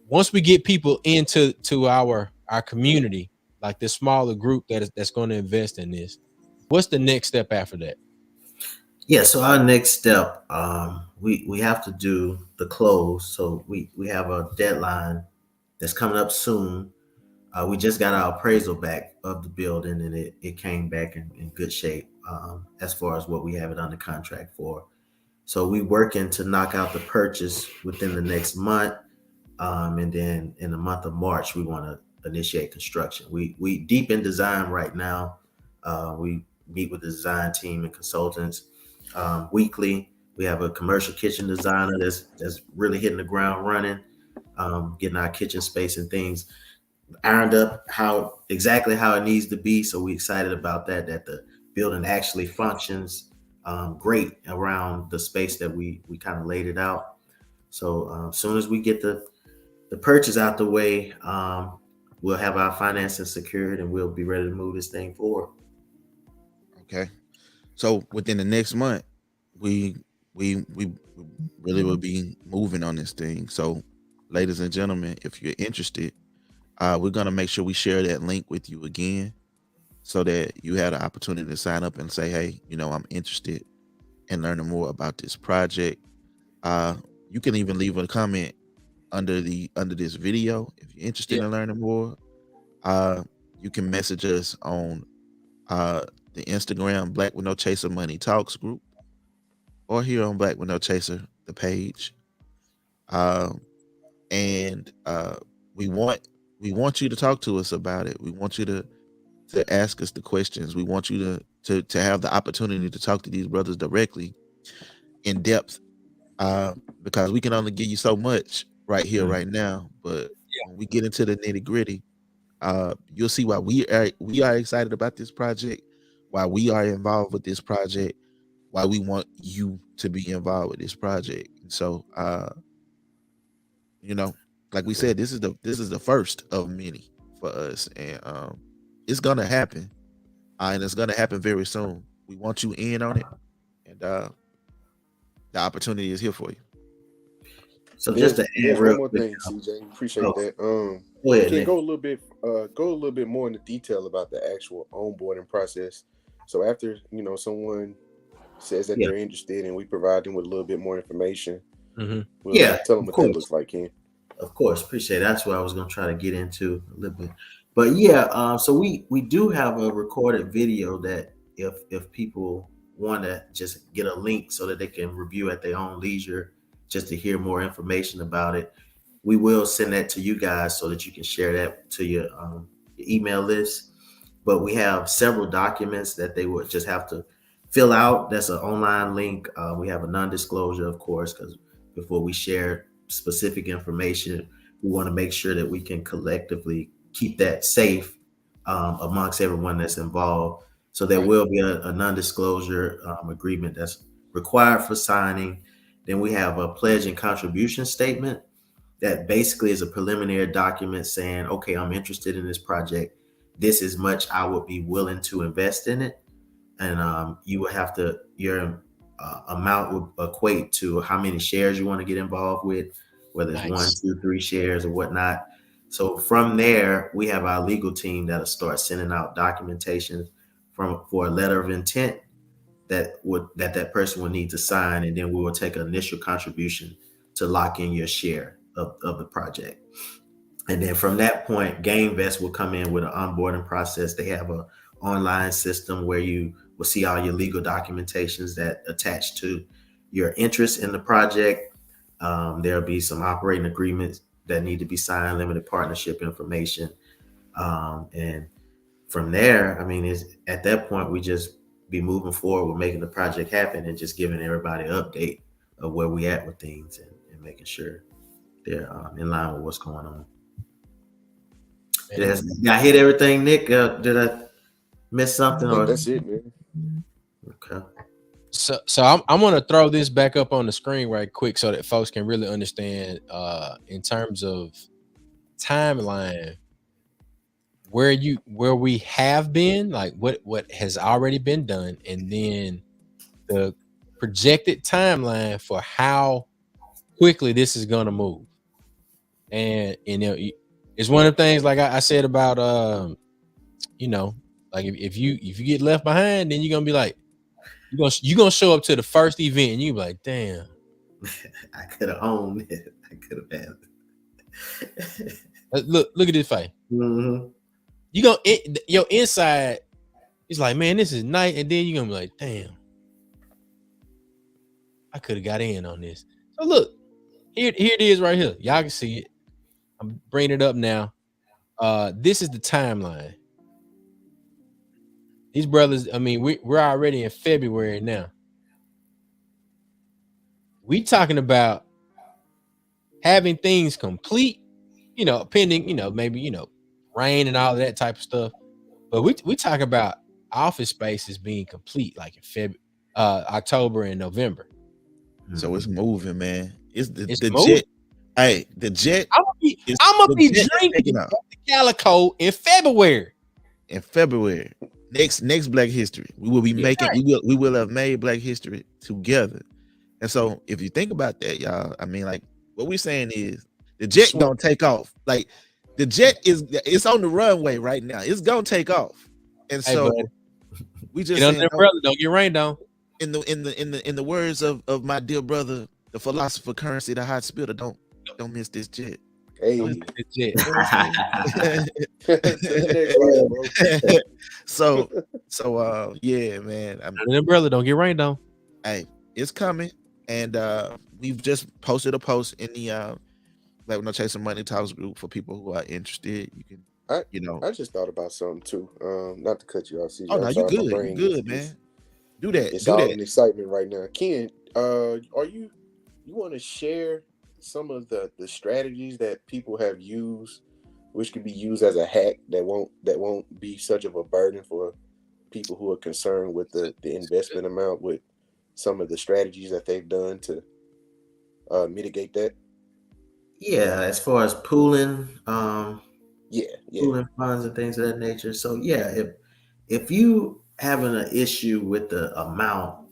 Once we get people into our community, like this smaller group that's going to invest in this, what's the next step after that? Yeah, so our next step, we have to do the close. So we have a deadline that's coming up soon. We just got our appraisal back of the building, and it came back in good shape as far as what we have it under contract for. So we working to knock out the purchase within the next month, and then in the month of March we want to initiate construction. We deep in design right now. We meet with the design team and consultants weekly. We have a commercial kitchen designer that's really hitting the ground running, getting our kitchen space and things ironed up exactly how it needs to be. So we're excited about that the building actually functions great around the space that we kind of laid it out. So as soon as we get the purchase out the way, we'll have our financing secured and we'll be ready to move this thing forward. Okay. So within the next month, we really will be moving on this thing. So ladies and gentlemen, if you're interested, we're going to make sure we share that link with you again so that you had an opportunity to sign up and say, hey, I'm interested in learning more about this project. You can even leave a comment under this video if you're interested in learning more. You can message us on the Instagram Black with No Chaser Money Talks group, or here on Black with No Chaser, the page. And we want you to talk to us about it. We want you to ask us the questions. We want you to have the opportunity to talk to these brothers directly in depth, because we can only give you so much right here, right now. But when we get into the nitty gritty, you'll see why we are excited about this project, why we are involved with this project, why we want you to be involved with this project. And so, like we said, this is the first of many for us, and it's gonna happen, and it's gonna happen very soon. We want you in on it, and the opportunity is here for you. So just to add one more thing, CJ, appreciate that. Go ahead, can go a little bit more into detail about the actual onboarding process. So after someone says that they're interested, and we provide them with a little bit more information, we'll tell them what that looks like, Ken. Of course, appreciate it. That's what I was going to try to get into a little bit. But so we do have a recorded video that if people want to just get a link so that they can review at their own leisure, just to hear more information about it, we will send that to you guys so that you can share that to your email list. But we have several documents that they would just have to fill out. That's an online link. We have a non-disclosure, of course, because before we share specific information, we want to make sure that we can collectively keep that safe amongst everyone that's involved. So there will be a non-disclosure agreement that's required for signing. Then we have a pledge and contribution statement that basically is a preliminary document saying, okay, I'm interested in this project. This is much I would be willing to invest in it. And you would have to, your amount would equate to how many shares you want to get involved with, whether it's 1, 2, 3 shares or whatnot. So from there, we have our legal team that'll start sending out documentation for a letter of intent that person will need to sign, and then we will take an initial contribution to lock in your share of the project. And then from that point, GameVest will come in with an onboarding process. They have a online system where you will see all your legal documentations that attach to your interest in the project. There'll be some operating agreements that need to be signed, limited partnership information. And from there, I mean, at that point, we just be moving forward with making the project happen and just giving everybody an update of where we at with things and making sure they're in line with what's going on. Did I hit everything, Nick? Did I miss something? Or that's it, man. Okay. So I'm gonna throw this back up on the screen right quick so that folks can really understand in terms of timeline where we have been, like what has already been done, and then the projected timeline for how quickly this is gonna move. And you know, it's one of the things like I said about you know, like if you get left behind, then you're gonna be like, you're gonna show up to the first event and you be like, damn, I could have owned it. I could have had it. Look at this fight. Mm-hmm. Your inside is like, man, this is nice, and then you're gonna be like, damn, I could have got in on this. So look, here it is right here. Y'all can see it. I'm bringing it up now. This is the timeline. These brothers, I mean, we're already in February now. We talking about having things complete, you know, pending, you know, maybe, you know, rain and all of that type of stuff. But we talk about office spaces being complete like in October and November. So it's moving, man. It's the moving. jet. Hey, the jet. I'm gonna be drinking the Calico in February. In February, next Black History, we will be making. We will have made Black History together. And so, if you think about that, y'all, I mean, like what we're saying is the jet gonna take off. Like the jet it's on the runway right now. It's gonna take off. And so we just saying, brother, don't get rained on. In the words of my dear brother, the philosopher Currency, the hot spitter, don't miss this jet. Hey, so yeah, man. Brother, don't get rained on. Hey, it's coming, and we've just posted a post in the Black No Chasing Money Talks group for people who are interested. You can, I just thought about something too. Not to cut you off, CJ. Oh no, you good. You good, man. Do that. It's all in excitement right now. Ken, you want to share some of the strategies that people have used, which could be used as a hack that won't be such of a burden for people who are concerned with the investment amount, with some of the strategies that they've done to mitigate that? Yeah, as far as pooling, pooling funds and things of that nature. So yeah, if you having an issue with the amount,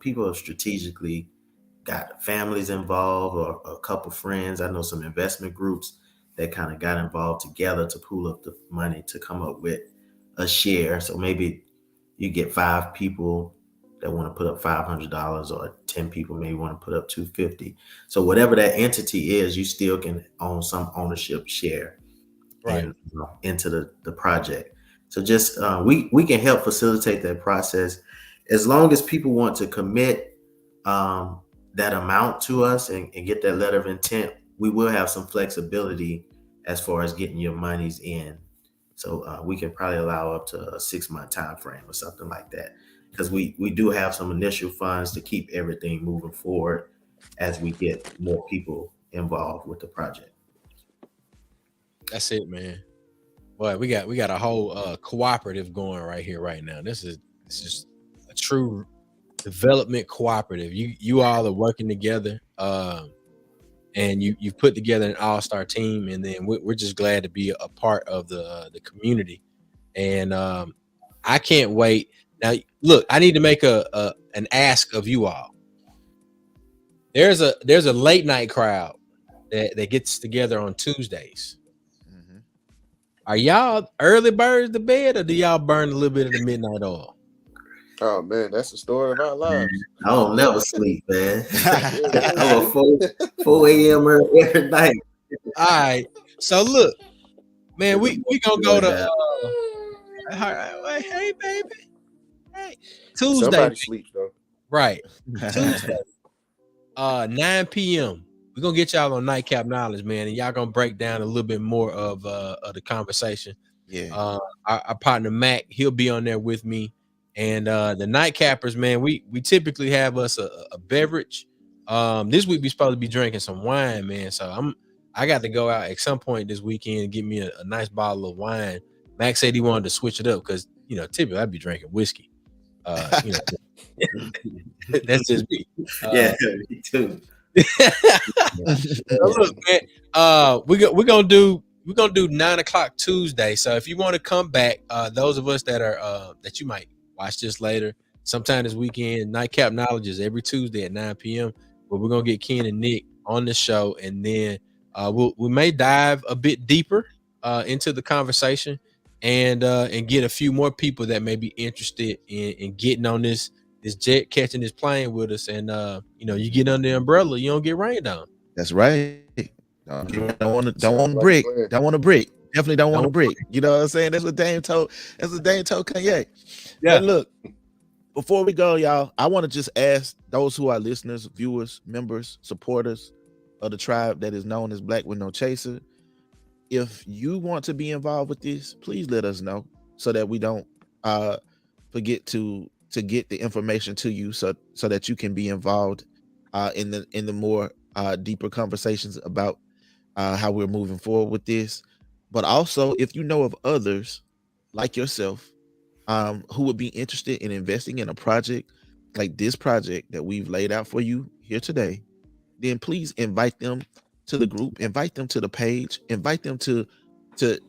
people have strategically got families involved or a couple friends. I know some investment groups that kind of got involved together to pool up the money to come up with a share. So maybe you get 5 people that want to put up $500, or 10 people maybe want to put up $250. So whatever that entity is, you still can own some ownership share into the project. So just we can help facilitate that process as long as people want to commit that amount to us and get that letter of intent. We will have some flexibility as far as getting your monies in. So we can probably allow up to a 6-month time frame or something like that, because we do have some initial funds to keep everything moving forward as we get more people involved with the project. That's it, man. Boy, we got a whole cooperative going right here, right now. This is a true development cooperative. You all are working together, and you put together an all-star team, and then we're just glad to be a part of the community. And I can't wait Now, look, I need to make an ask of you all. There's a late night crowd that gets together on Tuesdays. Mm-hmm. Are y'all early birds to bed, or do y'all burn a little bit of the midnight oil? Oh man, that's the story of our lives. I don't never sleep, man. I'm a 4 a.m. every night. All right. So look, man, we gonna go to hey baby. Hey. Tuesday. Somebody sleeps though. Right. Tuesday. 9 p.m. We're gonna get y'all on Nightcap Knowledge, man, and y'all gonna break down a little bit more of the conversation. Yeah. Our partner Mac, he'll be on there with me. And the Nightcappers, man, we typically have us a beverage. This week we supposed to be drinking some wine, man. So I got to go out at some point this weekend and get me a nice bottle of wine. Max said he wanted to switch it up because typically I'd be drinking whiskey. That's just me. Yeah, me too. So look, man, we're gonna do 9 o'clock Tuesday. So if you want to come back, those of us that are that you might watch this later, sometime this weekend, Nightcap Knowledge is every Tuesday at 9 p.m. But we're gonna get Ken and Nick on the show, and then we may dive a bit deeper into the conversation and get a few more people that may be interested in getting on this jet, catching this plane with us. And you get under the umbrella, you don't get rained on. That's right. Don't want to brick. Don't want to brick. Definitely don't want to brick. You know what I'm saying? That's what Dame told Kanye. Yeah. But look, before we go, y'all, I want to just ask those who are listeners, viewers, members, supporters of the tribe that is known as Black With No Chaser, if you want to be involved with this, please let us know so that we don't forget to get the information to you so that you can be involved in the more deeper conversations about how we're moving forward with this. But also, if you know of others like yourself who would be interested in investing in a project like this project that we've laid out for you here today, then please invite them to the group, invite them to the page, invite them to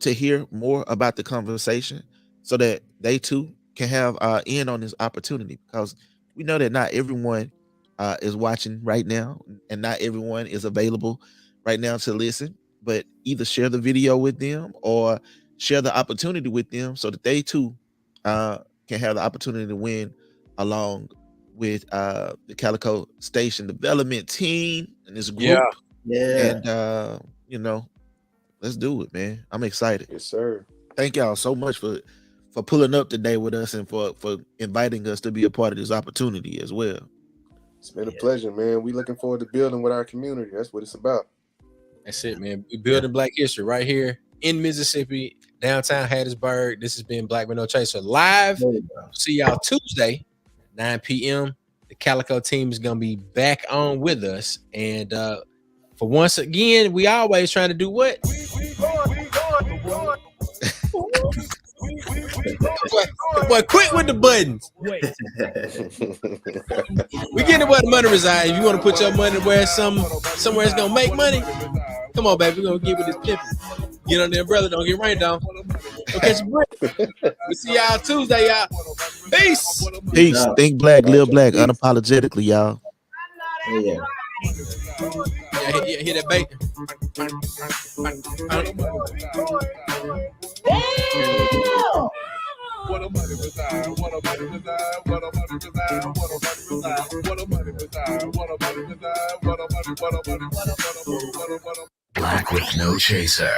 hear more about the conversation so that they too can have in on this opportunity, because we know that not everyone is watching right now and not everyone is available right now to listen. But either share the video with them or share the opportunity with them so that they too can have the opportunity to win along with the Calico Station Development team and this group. Yeah. And let's do it, man. I'm excited. Yes, sir. Thank y'all so much for pulling up today with us and for inviting us to be a part of this opportunity as well. It's been a pleasure, man. We looking forward to building with our community. That's what it's about. That's it, man. We building Black history right here in Mississippi, downtown Hattiesburg. This has been Black With No Chaser live. See y'all Tuesday, 9 p.m. The Calico team is gonna be back on with us, and for once again, we always trying to do what? Boy, quit with the buttons. We getting where the money resides. If you want to put your money where somewhere it's gonna make money, come on, baby. We're gonna give it this pimping. Get on the umbrella, don't get rained on. Go catch a break. We see y'all Tuesday, y'all. Peace. Peace. Think black, live black, unapologetically, y'all. Yeah. Hit that bacon. What a money reside, what a money reside, what a money reside, what a money reside, what a money reside, what a money reside, what a money, what a money, what a money, what a money. Black With No Chaser.